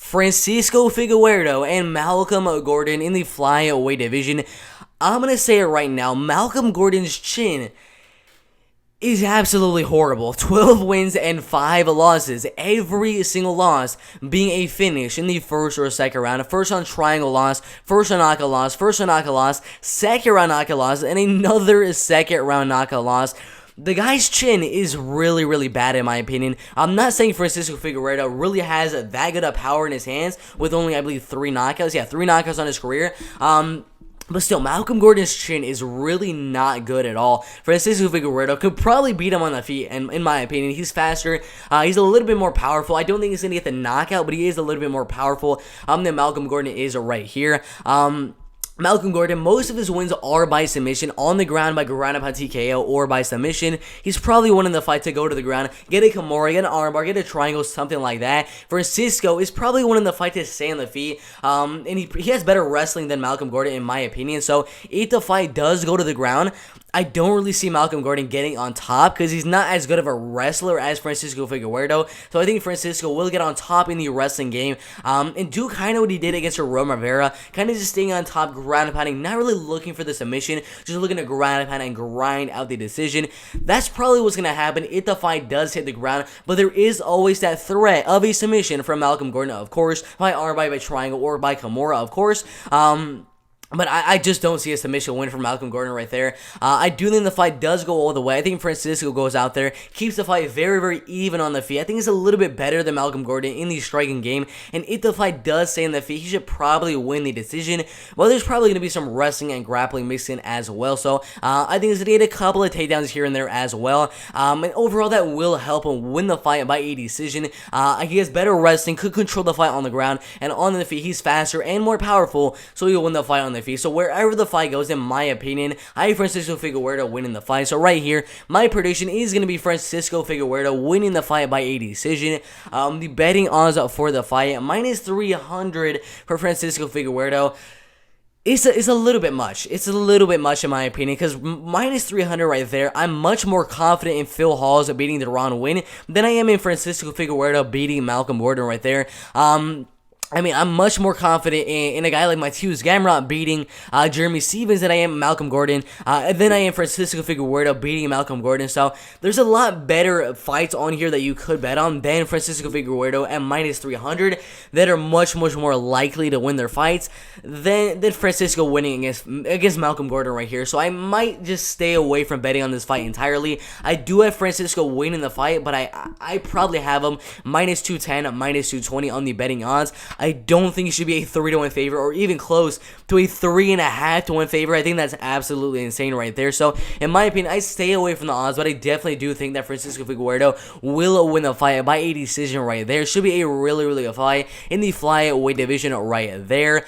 Francisco Figueiredo and Malcolm Gordon in the flyweight division. I'm going to say it right now. Malcolm Gordon's chin is absolutely horrible. 12 wins and 5 losses. Every single loss being a finish in the first or second round. First on triangle loss, first on knockout loss, first on knockout loss, second round knockout loss, and another second round knockout loss. The guy's chin is really, really bad in my opinion. I'm not saying Francisco Figueiredo really has that good of power in his hands with only, I believe, 3 knockouts. Yeah, 3 knockouts on his career. But still, Malcolm Gordon's chin is really not good at all. Francisco Figueiredo could probably beat him on the feet, and in my opinion, he's faster. He's a little bit more powerful. I don't think he's going to get the knockout, but he is a little bit more powerful than Malcolm Gordon is right here. Malcolm Gordon, most of his wins are by submission, on the ground by ground up on TKO or by submission. He's probably winning the fight to go to the ground, get a Kimura, get an armbar, get a triangle, something like that. Francisco is probably winning the fight to stay on the feet, and he has better wrestling than Malcolm Gordon in my opinion. So if the fight does go to the ground, I don't really see Malcolm Gordon getting on top because he's not as good of a wrestler as Francisco Figueiredo. So I think Francisco will get on top in the wrestling game and do kind of what he did against Roma Rivera, kind of just staying on top, ground and pounding, not really looking for the submission, just looking to ground and pound and grind out the decision. That's probably what's going to happen if the fight does hit the ground, but there is always that threat of a submission from Malcolm Gordon, of course, by armbar, by triangle, or by Kimura, of course. But I just don't see a submission win for Malcolm Gordon right there. I do think the fight does go all the way. I think Francisco goes out there, keeps the fight very, very even on the feet. I think he's a little bit better than Malcolm Gordon in the striking game. And if the fight does stay on the feet, he should probably win the decision. Well, there's probably going to be some wrestling and grappling mixed in as well. So I think he's going to get a couple of takedowns here and there as well. And overall, that will help him win the fight by a decision. He has better wrestling, could control the fight on the ground. And on the feet, he's faster and more powerful. So he'll win the fight on the feet. So wherever the fight goes, in my opinion, I have Francisco Figueiredo winning the fight. So right here, my prediction is going to be Francisco Figueiredo winning the fight by a decision. The betting odds for the fight, minus 300 for Francisco Figueiredo. It's a little bit much. It's a little bit much in my opinion because minus 300 right there, I'm much more confident in Phil Hawes beating Deron Winn than I am in Francisco Figueiredo beating Malcolm Gordon right there. I'm much more confident in a guy like Matthews Gamrot beating Jeremy Stephens than I am Malcolm Gordon, than I am Francisco Figueiredo beating Malcolm Gordon. So there's a lot better fights on here that you could bet on than Francisco Figueiredo at minus 300 that are much, much more likely to win their fights than Francisco winning against Malcolm Gordon right here. So I might just stay away from betting on this fight entirely. I do have Francisco winning the fight, but I probably have him minus 210, minus 220 on the betting odds. I don't think he should be a 3-1 favorite or even close to a 3.5 to 1 favorite. I think that's absolutely insane right there. So, in my opinion, I stay away from the odds, but I definitely do think that Francisco Figueiredo will win the fight by a decision right there. Should be a really, really good fight in the flyweight division right there.